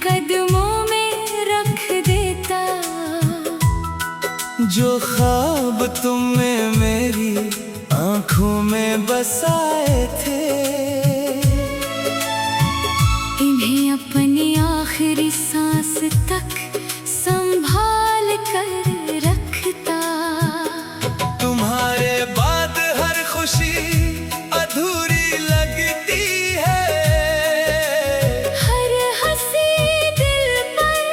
कदमों में रख देता। जो ख्वाब तुमने मेरी आंखों में बसाए थे, इन्हें अपनी आखिरी सांस तक संभाल कर रखता। तुम्हारे बाद हर खुशी अधूरी लगती है, हर हंसी दिल पर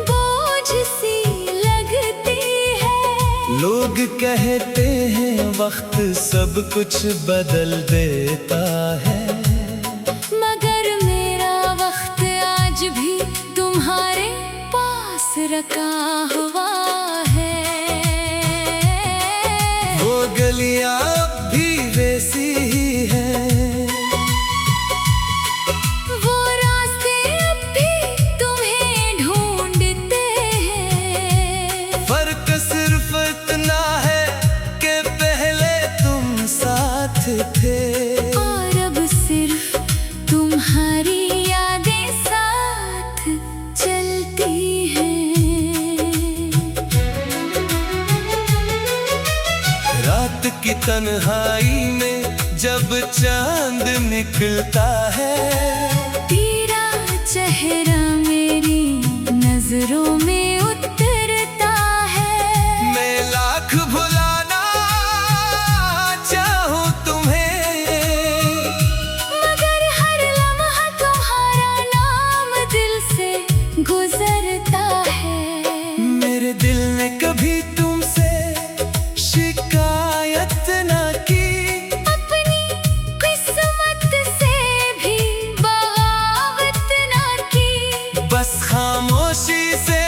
बोझ सी लगती है। लोग कहते हैं वक्त सब कुछ बदल देता है, मगर मेरा वक्त आज भी तुम्हारे पास रखा हुआ है। वो गलियां अब भी वैसी ही हैं, वो रास्ते अब भी तुम्हें ढूंढते हैं। फर्क सिर्फ इतना है कि पहले तुम साथ थे, और अब सिर्फ तुम्हारी यादें साथ चलती हैं। रात की तन्हाई में जब चांद निकलता है, तेरा चेहरा मेरी नजरों में उतरता है। मैं लाख भुलाना चाहूं तुम्हें, मगर हर लम्हा तुम्हारा नाम दिल से गुजरता है। मेरे दिल ने कभी तुमसे शिकायत ना की, अपनी किस्मत से भी बगावत ना की। बस खामोशी से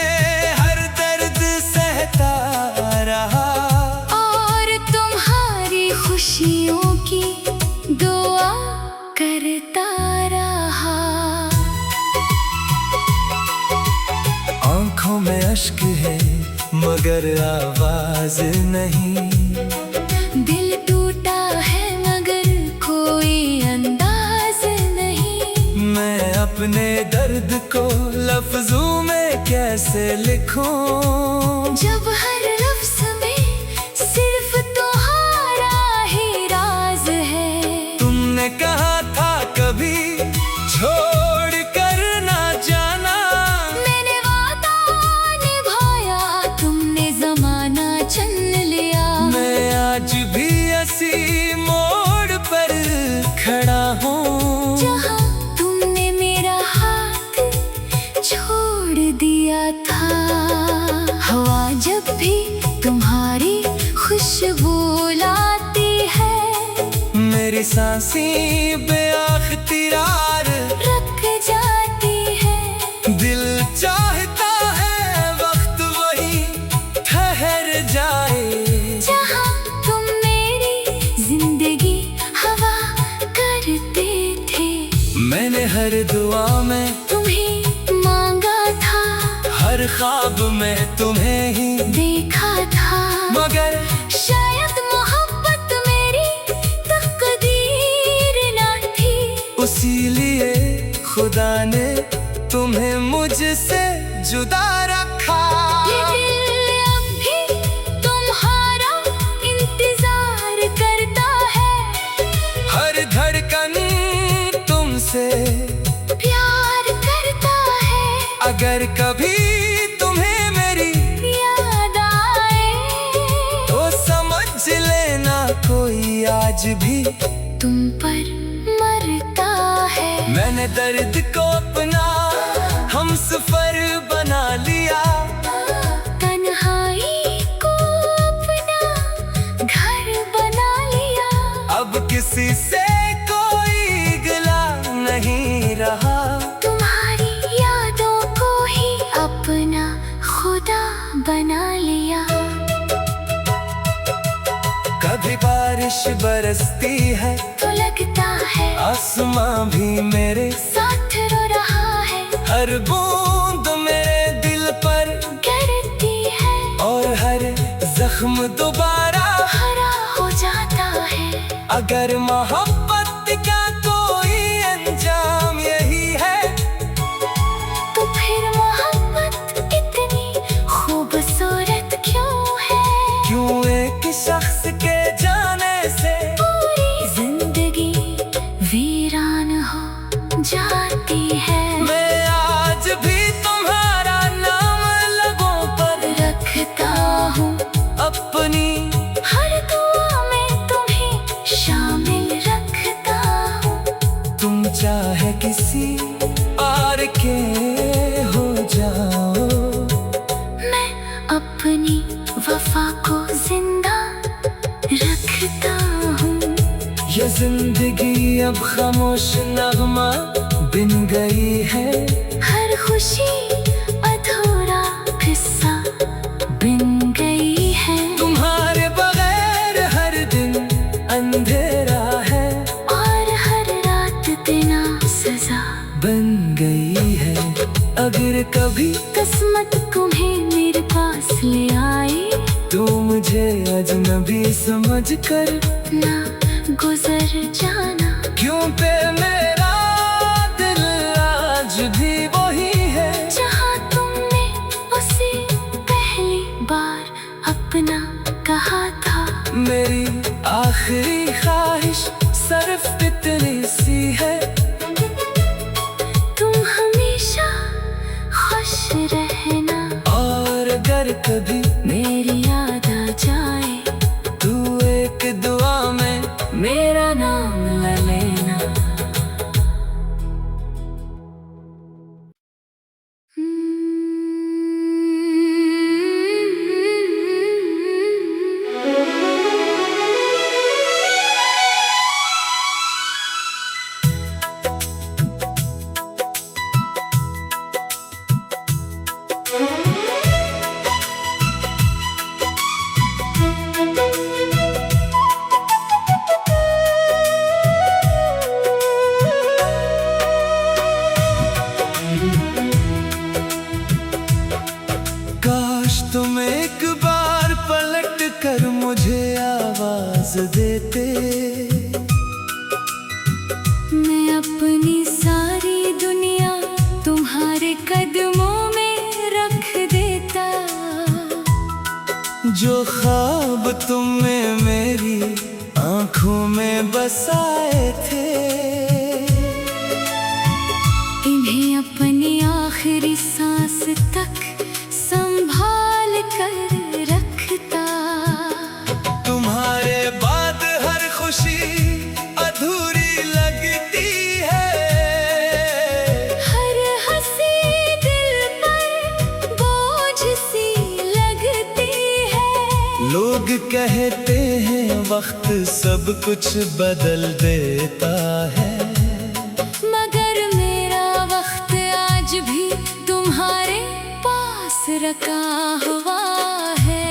हर दर्द सहता रहा, और तुम्हारी खुशियों की दुआ करता रहा। आंखों में अश्क है मगर आवाज नहीं, दिल टूटा है मगर कोई अंदाज नहीं। मैं अपने दर्द को लफ्जों में कैसे लिखूं, जब हर लफ्ज में सिर्फ तुम्हारा ही राज है। तुमने कहा था कभी छोड़ कर ना जाना, मैंने वादा निभाया, तुमने जमाना चुन लिया। मैं आज भी इसी मोड़ पर खड़ा हूँ, जहाँ तुमने मेरा हाथ छोड़ दिया था। हवा जब भी तुम्हारी खुशबू लाती है, मेरी सांसें बेअख्तियार रख जाती है। दिल चाहता है वक्त वही ठहर जाए, जहाँ तुम मेरी जिंदगी हवा करते थे। मैंने हर दुआ में तुम्हें मांगा था, हर ख्वाब में तुम्हें ही देखा था। मगर शायद मोहब्बत मेरी तकदीर ना थी। इसीलिए खुदा ने तुम्हें मुझसे जुदा रखा। ये दिल अब भी तुम्हारा इंतजार करता है, हर धड़कन तुमसे प्यार करता है। अगर कभी तुम्हें मेरी याद आए तो समझ लेना कोई आज भी तुम पर मरता है। मैंने दर्द को अपना हमसफर बना लिया, तन्हाई को अपना घर बना लिया। अब किसी से कोई गिला नहीं रहा, तुम्हारी यादों को ही अपना खुदा बना लिया। कभी बारिश बरसती है तो लगता है आसमां भी मेरे साथ रो रहा है। हर बूंद मेरे दिल पर गिरती है और हर जख्म दोबारा हरा हो जाता है। अगर मोहब्बत का कोई अंजाम यही है तो मायके हो जाओ। मैं अपनी वफा को जिंदा रखता हूँ। ये जिंदगी अब खामोश नगमा बिन गई है। हर खुशी अधूरा किस्सा बिन गई है। तुम्हारे बगैर हर दिन अंधेरा है और हर रात बिना सजा बन गई है। अगर कभी किस्मत तुम्हें मेरे पास ले आए तू मुझे अजनबी समझ कर ना गुजर जाना। क्यों पे मेरा दिल आज भी वही है जहाँ तुमने उसे पहली बार अपना कहा था। मेरी आखिरी ख्वाहिश सिर्फ इतनी सी है। तुम हमेशा खुश रहना और अगर कभी मेरी याद आ जाए तू एक दुआ में मेरा नाम ले लेना। काश तुम एक बार पलट कर मुझे आवाज देते। मैं अपनी सारी दुनिया तुम्हारे कदमों में रख देता। जो ख्वाब तुमने मेरी आंखों में बसाए थे इन्हें अपनी आखिरी सांस तक संभाल कर रखता। तुम्हारे बाद हर खुशी अधूरी लगती है। हर हंसी दिल पर बोझ सी लगती है। लोग कहते हैं वक्त सब कुछ बदल देता है। मगर मेरा वक्त आज भी तुम्हारे पास रखा हुआ है।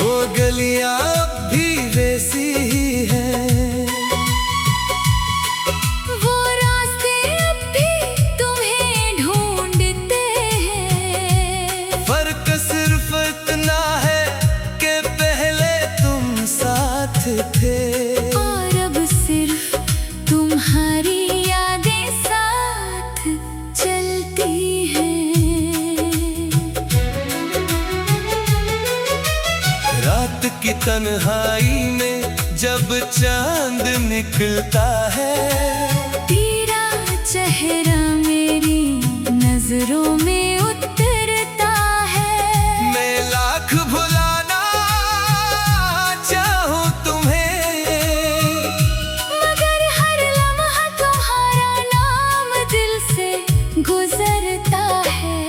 वो गलियां अब भी वैसी ही हैं। वो रास्ते अब भी तुम्हें ढूंढते हैं। फर्क सिर्फ इतना है कि पहले तुम साथ थे और अब सिर्फ तुम्हारी यादें साथ चलती हैं। रात की तन्हाई में जब चांद निकलता है। तेरा चेहरा मेरी नजरों में उतरता है। मैं लाख भुलाना चाहूं तुम्हें मगर हर लम्हा तुम्हारा नाम दिल से गुजरता है।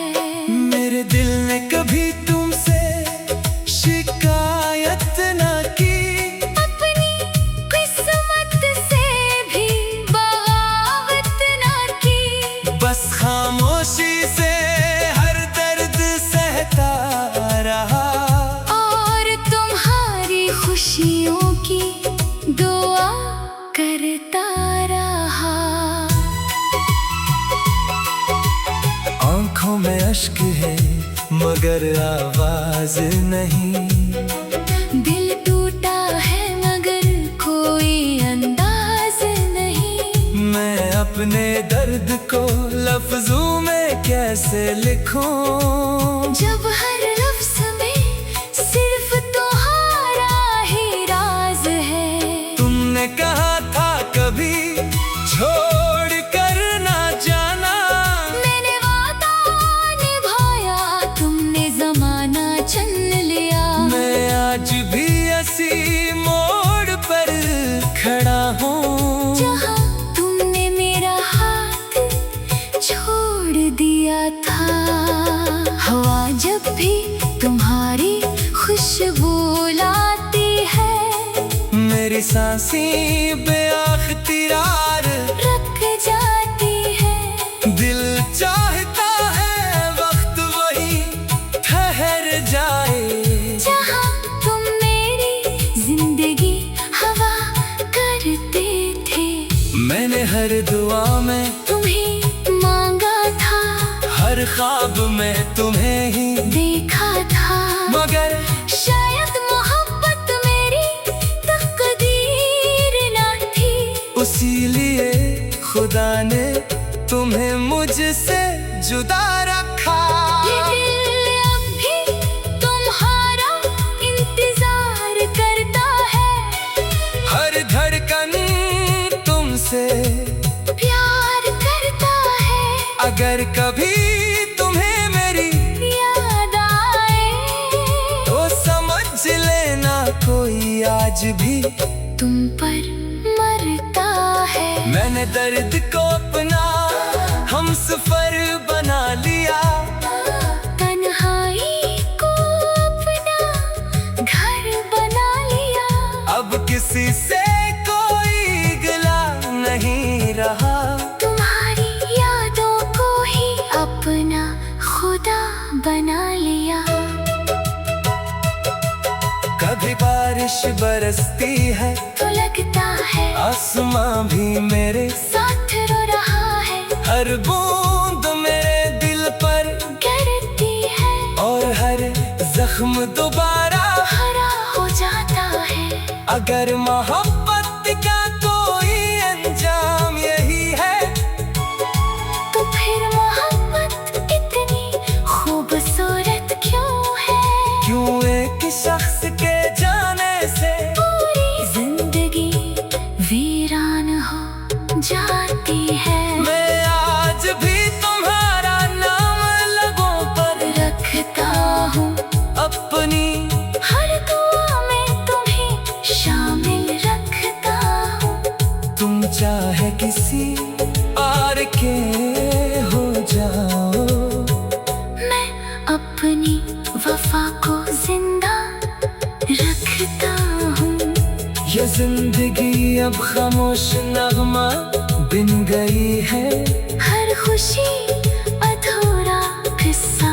मेरे दिल ने कभी तुमसे शिकायत ना की। अपनी किस्मत से भी बगावत ना की। बस खामोशी से हर दर्द सहता रहा। और तुम्हारी खुशियों की दुआ करता रहा। आंखों में अश्क है मगर आवाज नहीं। दिल टूटा है मगर कोई अंदाज नहीं। मैं अपने दर्द को लफ्जों में कैसे लिखूं जब हर लफ्ज में सिर्फ तुम्हारा ही राज है। तुमने कहा था कभी छोड़ कर ना जाना। मैंने वादा निभाया तुमने जमाना चुन लिया। मैं आज भी इसी मोड़ पर खड़ा हूँ जहाँ तुमने मेरा हाथ मेरी सांसें बेअख्तियार रुक जाती है। दिल चाहता है वक्त वही ठहर जाए, जहाँ तुम मेरी जिंदगी हवा करते थे। मैंने हर दुआ में तुम्हें मांगा था, हर ख्वाब में तुम्हें ही देखा था। मगर शायद मोहब्बत मेरी तकदीर ना थी। इसीलिए खुदा ने तुम्हें मुझसे जुदा रखा। ये दिल अब भी तुम्हारा इंतजार करता है, हर धड़कन तुमसे प्यार करता है। अगर कभी तुम्हें मेरी याद आए तो समझ लेना कोई आज भी तुम पर मरता है। मैंने दर्द को अपना हमसफर बना लिया, तन्हाई को अपना घर बना लिया। अब किसी से कोई गिला नहीं रहा। तुम्हारी यादों को ही अपना खुदा बना लिया। कभी बारिश बरसती है तो लगता है आसमां भी मेरे साथ रो रहा है। हर बूंद मेरे दिल पर गिरती है और हर जख्म दोबारा हरा हो जाता है। अगर मोहब्बत का कोई अंजाम यही है तो फिर मोहब्बत इतनी खूबसूरत क्यों है? क्यों एक शख्स के जाने से पूरी जिंदगी वीरान हो जाती है। मैं आज भी तुम्हारा नाम लगों पर रखता हूँ अपनी हर दुआ में, तुम्हें शामिल रखता हूँ। तुम चाहे किसी और के हो जाओ, मैं अपनी वफा को जिंदा रखता हूँ। ये जिंदगी अब खामोश नगमा बिन गई है, हर खुशी अधूरा किस्सा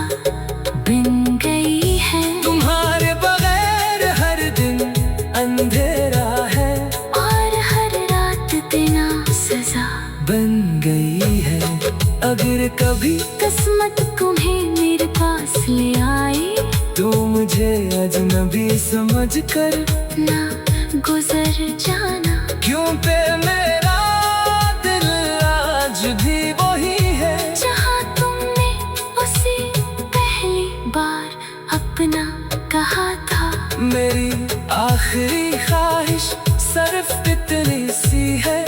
बिन गई है। तुम्हारे बगैर हर दिन अंधेरा है और हर रात बिना सजा बन गई है। अगर कभी किस्मत तुम्हें मेरे पास ले आए तो मुझे अजनबी समझ कर ना गुजर जाना। क्यों पे मेरा दिल आज भी वही है, जहाँ तुमने उसे पहली बार अपना कहा था। मेरी आखिरी ख्वाहिश सिर्फ इतनी सी है,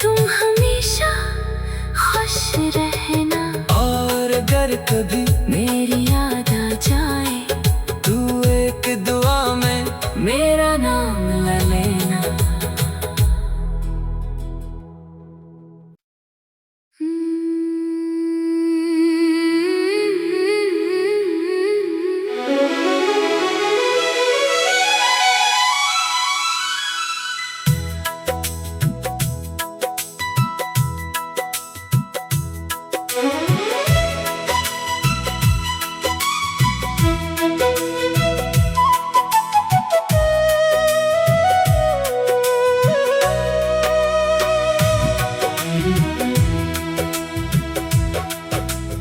तुम हमेशा खुश रहना। और अगर कभी मेरी याद आ जाए तू एक दुआ में मेरा नाम ले लेना।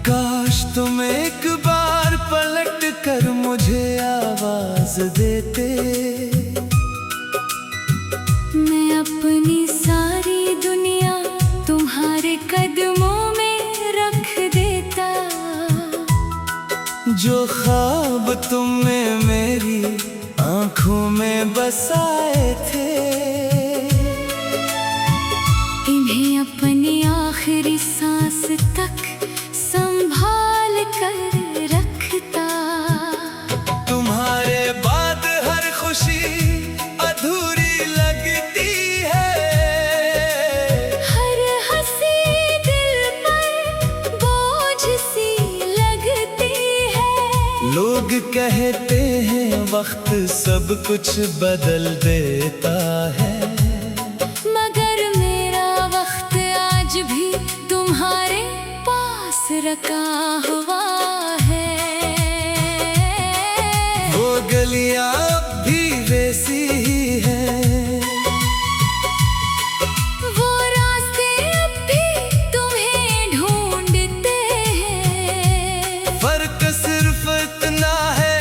काश तुम एक बार पलट कर मुझे आवाज देते, मैं अपनी सारी दुनिया तुम्हारे कदमों में रख देता। जो ख्वाब तुमने मेरी आंखों में बसाए थे, इन्हें अपनी आखिरी सांस तक संभाल कर रखता। तुम्हारे बाद हर खुशी अधूरी लगती है, हर हंसी दिल पर बोझ सी लगती है। लोग कहते हैं वक्त सब कुछ बदल देता है। मगर मेरा वक्त आज भी तुम्हारे पास रखा हुआ है। वो गलियां अब भी वैसी ही हैं, वो रास्ते अब भी तुम्हें ढूंढते हैं। फर्क सिर्फ इतना है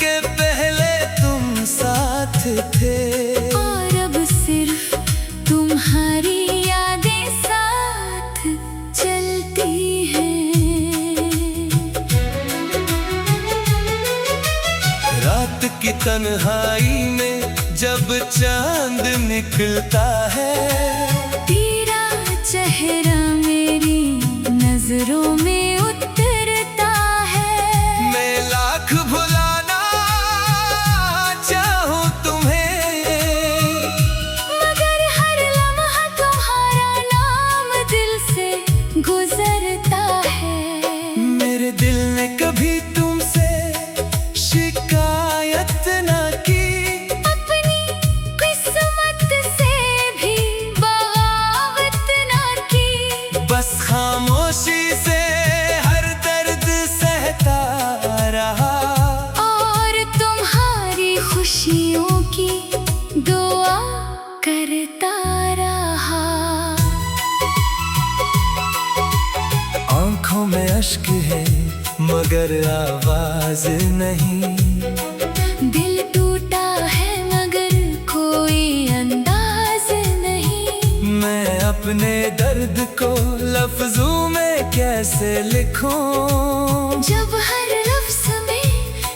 कि पहले तुम साथ थे और अब सिर्फ तुम्हारी यादें साथ चलती हैं। रात की तन्हाई में जब चांद निकलता है, तेरा चेहरा मेरी नजरों में उतरता है। मैं लाख भुलाना चाहूं तुम्हें, मगर हर लम्हा तुम्हारा नाम दिल से गुजरता है। मेरे दिल ने कभी तुमसे शिकायत ना की, अपनी किस्मत से भी बगावत ना की। बस खामोशी से हर दर्द सहता रहा और तुम्हारी खुशियों की दुआ करता रहा। आंखों में अश्क है मगर आवाज नहीं, दिल टूटा है मगर कोई अंदाज नहीं। मैं अपने दर्द को लफ्जों में कैसे लिखूं, जब हर लफ्ज में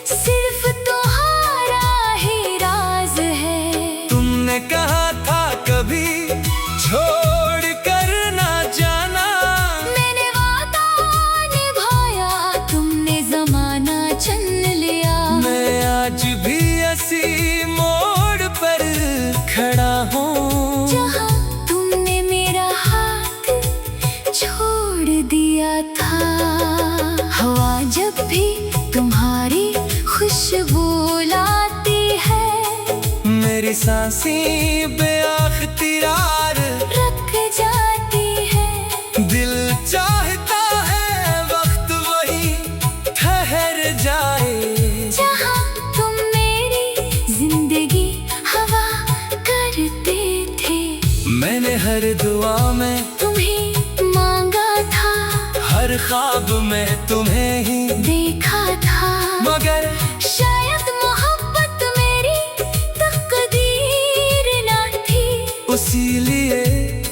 सिर्फ तुम्हारा ही राज है। तुमने कहा था कभी छोड़ कर ना जाना, मैंने वादा निभाया, तुमने जमाना चुन लिया। मैं आज भी इसी मोड़ पर खड़ा हूँ, जहाँ तुमने मेरा हाथ छोड़ दिया था। हवा जब भी तुम्हारी खुशबू लाती है, मेरी सांसें बेअख्तियार रख जाती है। दिल चाहता है वक्त वही ठहर जाए, जहाँ तुम मेरी जिंदगी हवा करते थे। मैंने हर दुआ में तुम्हें मांगा था, हर ख्वाब में तुम्हें ही देखा था। मगर शायद मोहब्बत मेरी तकदीर ना थी। इसीलिए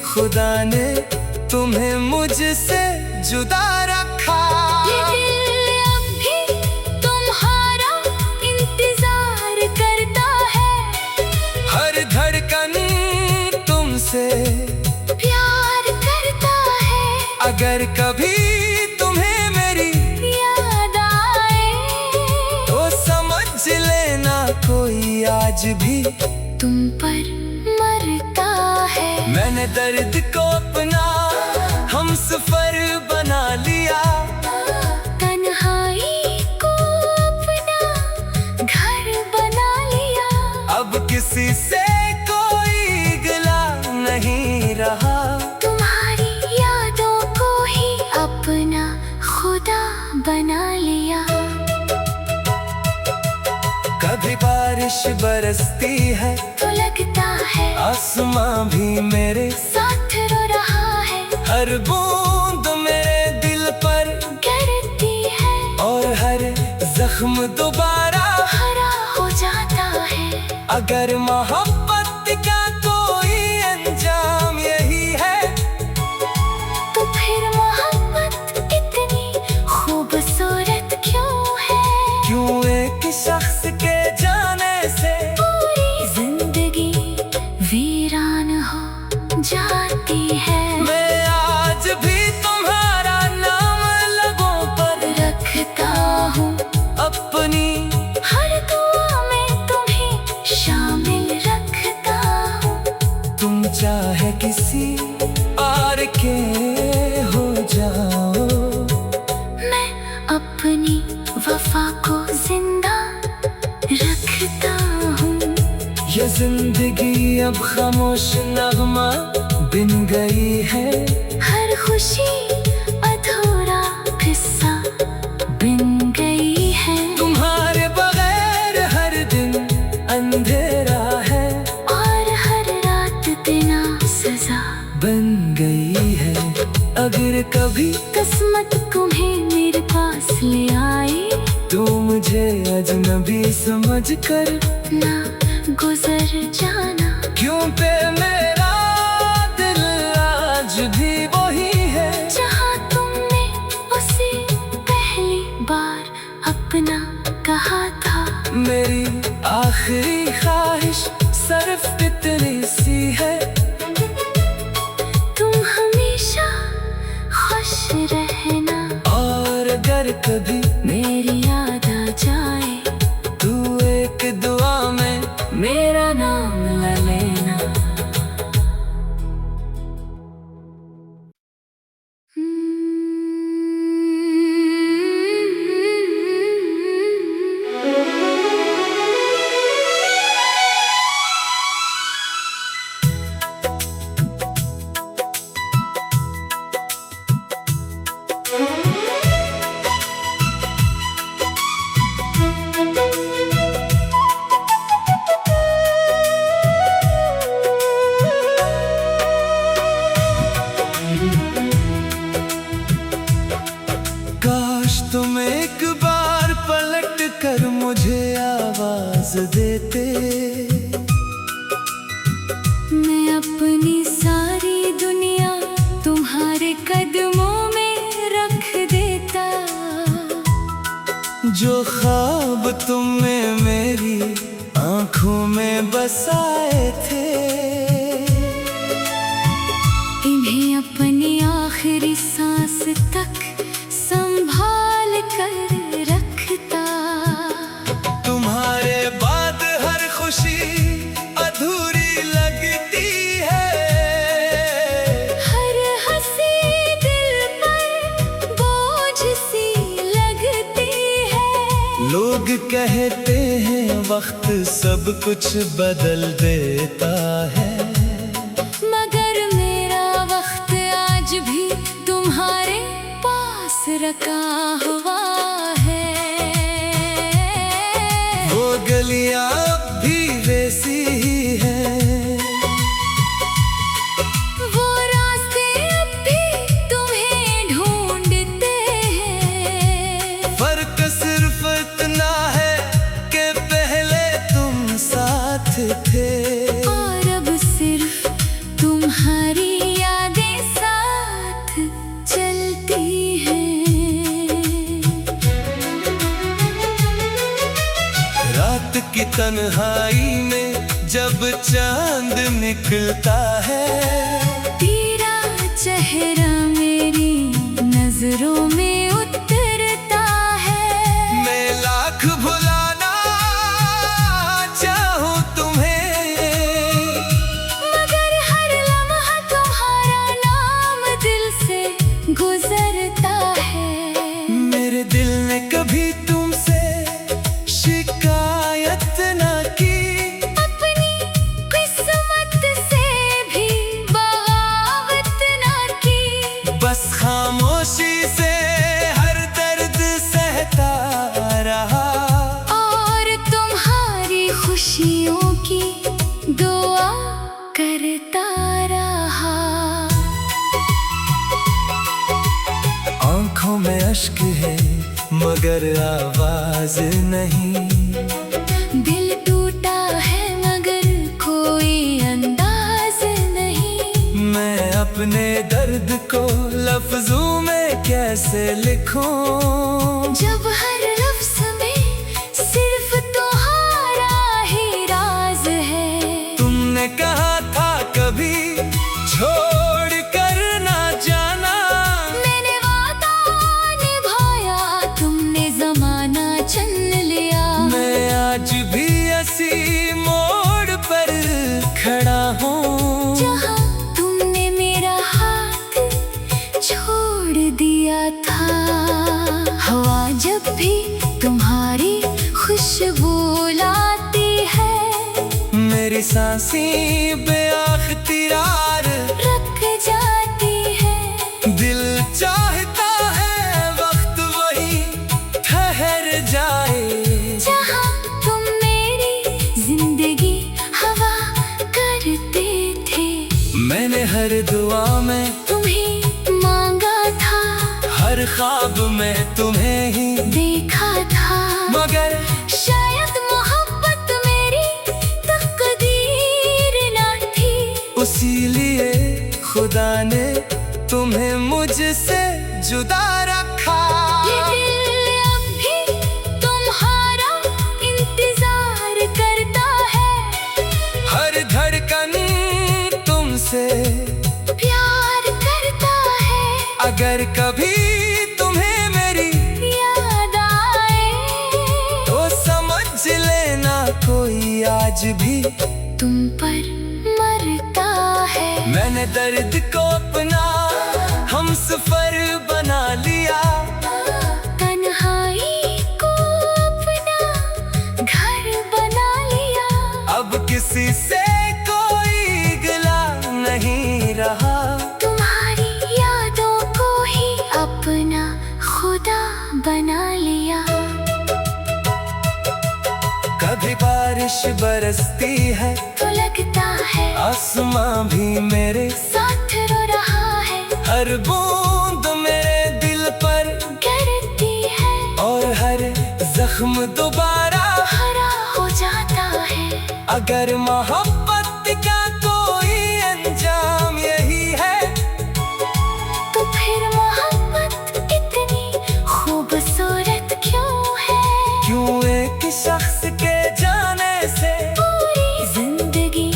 खुदा ने तुम्हें मुझसे जुदा रखा। ये दिल अब भी तुम्हारा इंतजार करता है। हर धड़कन तुमसे प्यार करता है। अगर कभी तुम्हें मेरी याद आए तो समझ लेना कोई आज भी तुम पर मरता है। मैंने दर्द को अपना हमसफर बना लिया, तन्हाई को अपना घर बना लिया। अब किसी से कोई गिला नहीं रहा। तुम्हारी यादों को ही अपना खुदा बना लिया। कभी बारिश बरसती है तो लगता है आसमां भी मेरे साथ रो रहा है। हर बूंद मेरे दिल पर गिरती है और हर जख्म दोबारा हरा हो जाता है। अगर मोहब्बत का कोई अंजाम यही है, तो फिर मोहब्बत इतनी खूबसूरत क्यों है? क्यों एक शख्स के जाने से पूरी जिंदगी वीरान हो जाती है। मैं आज भी तुम्हारा नाम लगों पर रखता हूँ अपनी हर दुआ में तुम्हें शामिल रखता हूँ। अब खामोश नगमा बिन गई है। हर खुशी अधूरा किस्सा बिन गई है। तुम्हारे बगैर हर दिन अंधेरा है और हर रात बिना सजा बन गई है। अगर कभी किस्मत तुम्हें मेरे पास ले आए तो मुझे अजनबी समझ कर ना गुजर जाना। क्यों पे मेरा दिल आज भी वही है जहाँ तुमने उसे पहली बार अपना कहा था। मेरी आखिरी ख्वाहिश सिर्फ इतनी सी है, तुम हमेशा खुश रहना। और अगर कभी मेरी याद आ जाए तू एक दुआ में मेरा नाम ले लेना। काश तुम एक बार पलट कर मुझे आवाज देते। मैं अपनी सारी दुनिया तुम्हारे कदमों में रख देता। जो ख्वाब तुमने मेरी आंखों में बसाए थे, इन्हें अपनी आखिरी सांस तक संभाल कर रखता। तुम्हारे बाद हर खुशी अधूरी लगती है। हर हंसी दिल पर बोझ सी लगती है। लोग कहते हैं वक्त सब कुछ बदल देता है, मगर मेरा वक्त आज भी तुम्हारे पास रखा हुआ है। वो गलियां अब भी वैसी ही हैं, वो रास्ते अब भी तुम्हें ढूंढते हैं। फर्क सिर्फ इतना है कि पहले तुम साथ थे और अब सिर्फ तुम्हारी यादें साथ चलती हैं। रात की तन्हाई में जब चांद निकलता है, तेरा चेहरा मेरी नजरों में उतरता है। मैं लाख भुलाना चाहूं तुम्हें, मगर हर लम्हा तुम्हारा नाम दिल से गुजरता है। मेरे दिल ने कभी तुमसे शिकायत ना की, अपनी किस्मत से भी बगावत ना की। बस खामोशी से हर दर्द सहता रहा। और तुम्हारी खुशियों की दुआ करता रहा। आंखों में अश्क है मगर आवाज नहीं, दिल टूटा है मगर कोई अंदाज नहीं। मैं अपने दर्द को लफ्जों में कैसे लिखूं, जब हर लफ्ज में सिर्फ तुम्हारा ही राज है। तुमने कहा था कभी छोड़ कर ना जाना, मैंने वादा निभाया, तुमने जमाना चुन लिया। मैं आज भी इसी मोड़ पर खड़ा हूँ जहाँ तुमने मेरा हाथ छोड़ दिया था। हवा जब भी तुम्हारी खुशबू लाती है, मेरी मेरी सांसें बेअख्तियार रख जाती है। दिल चाहता है वक्त वही ठहर जाए, जहाँ तुम मेरी जिंदगी हवा करते थे। मैंने हर दुआ में तुम्हें मांगा था, हर ख्वाब में तुम्हें ही देखा था। मगर शायद मोहब्बत मेरी तकदीर ना थी, इसीलिए खुदा ने तुम्हें मुझसे जुदा रखा। ये दिल अब भी तुम्हारा इंतजार करता है, हर धड़कन तुमसे प्यार करता है। अगर कभी तुम्हें मेरी याद आए तो समझ लेना कोई आज भी तुम पर मरता है। मैंने दर्द को अपना हमसफर बना लिया, तन्हाई को अपना घर बना लिया। अब किसी से कोई गिला नहीं रहा, तुम्हारी यादों को ही अपना खुदा बना लिया। कभी बारिश बरसती है तो लगता है आसमां भी मेरे साथ रो रहा है, हर बूंद मेरे दिल पर गिरती है और हर जख्म दोबारा हरा हो जाता है। अगर मोहब्बत का कोई अंजाम यही है तो फिर मोहब्बत इतनी खूबसूरत क्यों है? क्यों एक शख्स के जाने से पूरी जिंदगी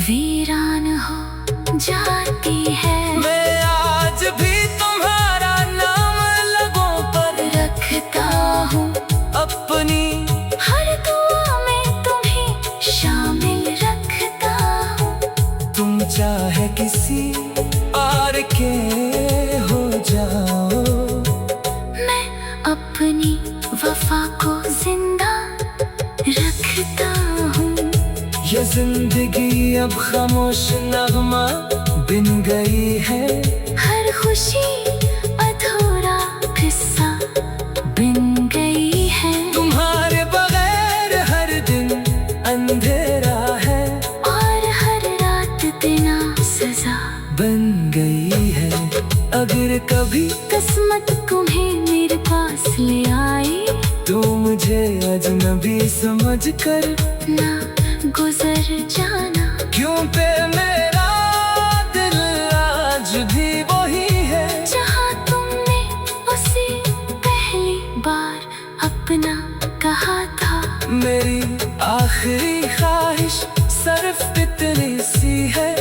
वीरान हो जाती है। मैं आज भी तुम्हारा नाम लगों पर रखता हूँ अपनी, हर दुआ में तुम्हें शामिल रखता हूँ। तुम चाहे किसी और के हो जाओ, मैं अपनी वफा को जिंदा रखता हूँ। ये जिंदगी अब खामोश नगमा बिन गई है, हर खुशी अधूरा किस्सा बिन गई है। तुम्हारे बगैर हर दिन अंधेरा है और हर रात बिना सजा बन गई है। अगर कभी किस्मत तुम्हें मेरे पास ले आए तो मुझे अजनबी समझ कर ना गुजर जाना, क्यों पे मेरा दिल आज भी वही है जहाँ तुमने उसे पहली बार अपना कहा था। मेरी आखिरी ख्वाहिश सिर्फ इतनी सी है,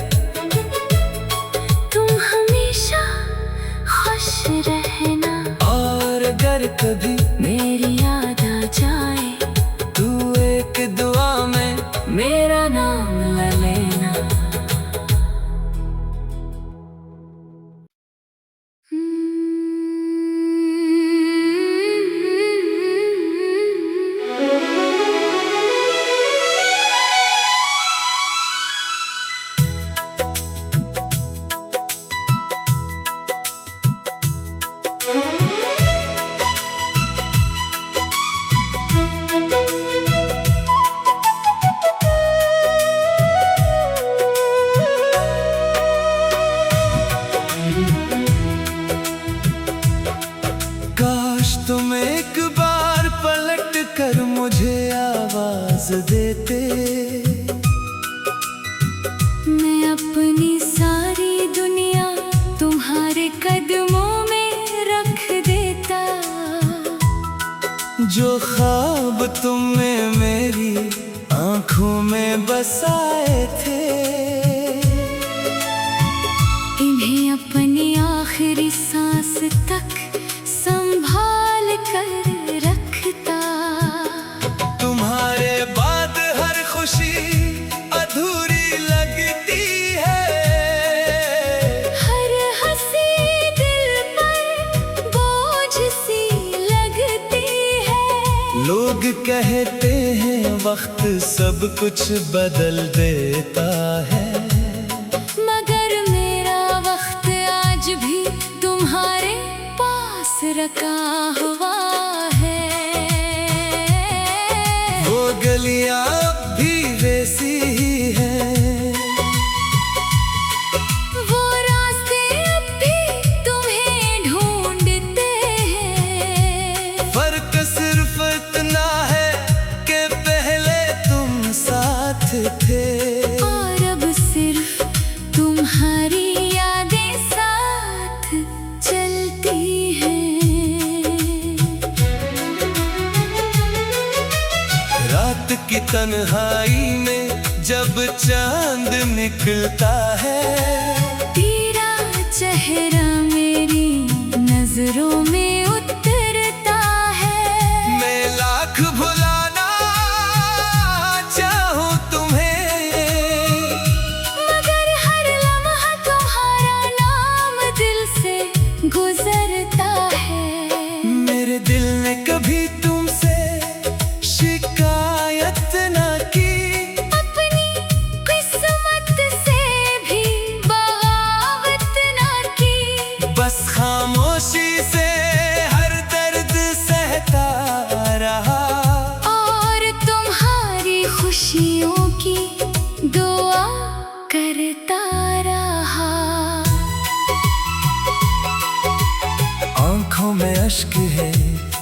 तुम हमेशा खुश रहना। और अगर कभी मेरी याद आ जाए तू एक दुआ में मेरा नाम ले लेना। काश तुम एक बार पलट कर मुझे आवाज देते, मैं अपनी सारी दुनिया तुम्हारे कदमों में रख देता। जो ख्वाब तुमने मेरी आंखों में बसाए थे, इन्हें अपनी आखिरी सांस तक संभाल कर रखता। तुम्हारे बाद हर खुशी अधूरी लगती है, हर हंसी दिल पर बोझ सी लगती है। लोग कहते हैं वक्त सब कुछ बदल देता है। मगर मेरा वक्त आज भी तुम्हारे पास रखा हुआ है। वो गलियां अब भी वैसी ही हैं, वो रास्ते अब भी तुम्हें ढूंढते हैं। फर्क सिर्फ इतना है कि पहले तुम साथ थे और अब सिर्फ तुम्हारी यादें साथ चलती हैं। रात की तन्हाई में जब चांद निकलता है, तेरा चेहरा मेरी नजरों में उतरता है। मैं लाख भुलाना चाहूं तुम्हें, मगर हर लम्हा तुम्हारा नाम दिल से गुजरता है। मेरे दिल ने कभी तुमसे शिकायत ना की, अपनी किस्मत से भी बगावत ना की। बस खामोशी से हर दर्द सहता रहा और तुम्हारी खुशियों की दुआ करता रहा। आंखों में अश्क है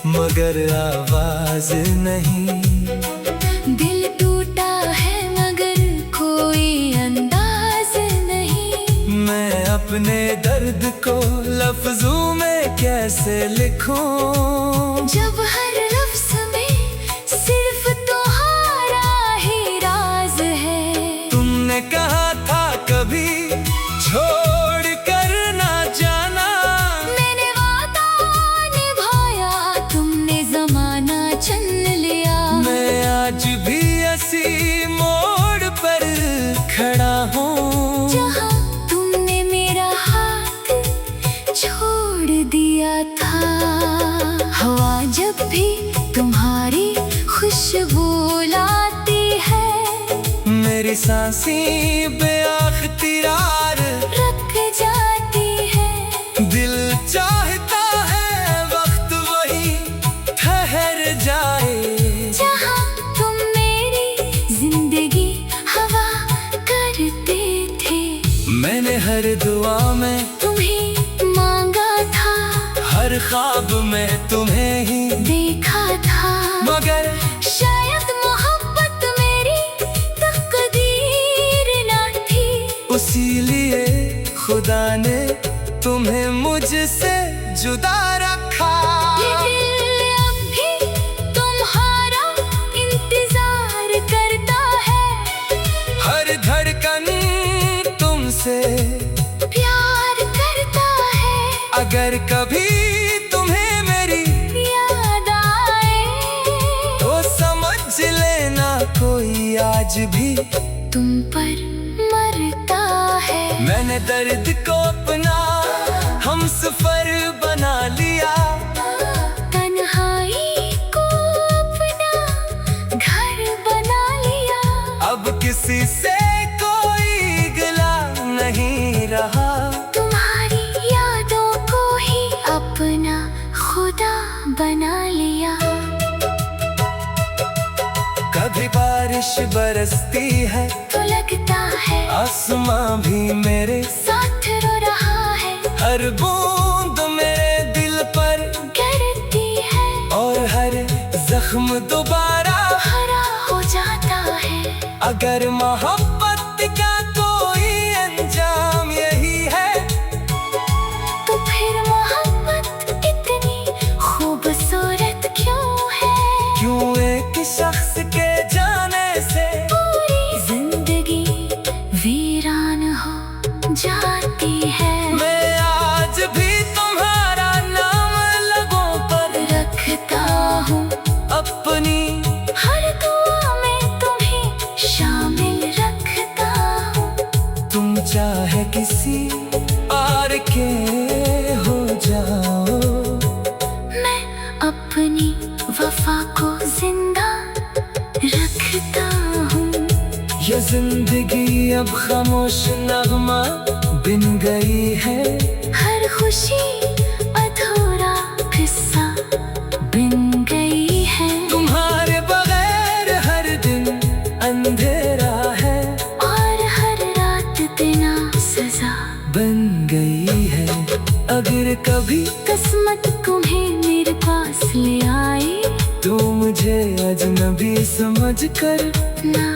मगर आवाज नहीं, दिल टूटा है मगर कोई अंदाज नहीं। मैं अपने दर्द को लफ्जों में कैसे लिखूं, जब हर लफ्ज में सिर्फ तुम्हारा ही राज है। तुमने कहा था कभी छोड़ कर ना जाना, मैंने वादा निभाया, तुमने जमाना चुन लिया। मैं आज भी इसी मोड़ पर खड़ा हूँ, जहाँ तुमने मेरा हाथ छोड़ दिया था। हवा जब भी तुम्हारी खुशबू लाती है, मेरी सांसें बेअख्तियार रख जाती है। दिल चाहता है वक्त वही ठहर जाए, जहाँ तुम मेरी जिंदगी हवा करते थे। मैंने हर दुआ में तुम्हें मांगा था, हर ख्वाब में तुम्हें ही देखा था। मगर शायद मोहब्बत मेरी तकदीर ना थी। इसीलिए खुदा ने तुम्हें मुझसे जुदा रखा। ये दिल अब भी तुम्हारा इंतजार करता है। हर धड़कन तुमसे प्यार करता है। अगर कभी तुम्हें मेरी याद आए तो समझ लेना कोई आज भी तुम पर मरता है। मैंने दर्द को अपना हमसफर बना लिया, तन्हाई को अपना घर बना लिया। अब किसी से कोई गिला नहीं रहा। तुम्हारी यादों को ही अपना खुदा बना लिया। कभी बारिश बरसती है तो लगता है आसमां भी मेरे साथ रो रहा है। हर बूंद मेरे दिल पर गिरती है और हर जख्म दोबारा हरा हो जाता है। अगर मोहब्बत का कोई अंजाम यही है, तो फिर मोहब्बत इतनी खूबसूरत क्यों है? क्यों एक शख्स के जाने से पूरी जिंदगी वीरान हो जाती है। मैं आज भी तुम्हारा नाम लगों पर रखता हूँ अपनी हर दुआ में तुम्हें शामिल अब खामोश नगमा बिन गई है। हर खुशी अधूरा किस्सा बिन गई है। तुम्हारे बगैर हर दिन अंधेरा है और हर रात बिना सजा बन गई है। अगर कभी किस्मत तुम्हें मेरे पास ले आए तो मुझे अजनबी समझ कर ना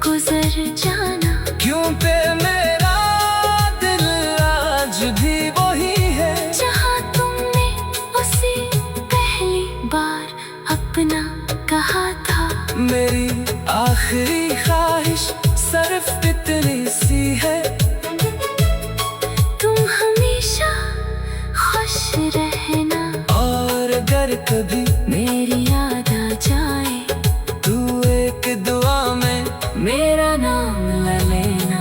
गुजर जाना। क्यों पे मेरा दिल आज भी वही है जहाँ तुमने उसे पहली बार अपना कहा था। मेरी आखिरी ख्वाहिश सिर्फ इतनी सी है, तुम हमेशा खुश रहना। और अगर कभी मेरी याद आ जाए तू एक दुआ में मेरा नाम ले लेना।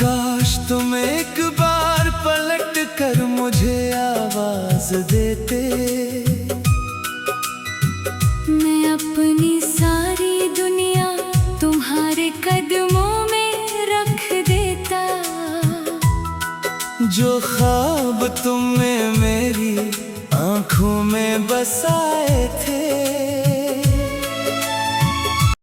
काश तुम एक बार पलट कर मुझे आवाज देते। मैं अपनी सारी दुनिया तुम्हारे कदमों में रख देता। जो ख्वाब तुमने मेरी आंखों में बसाए थे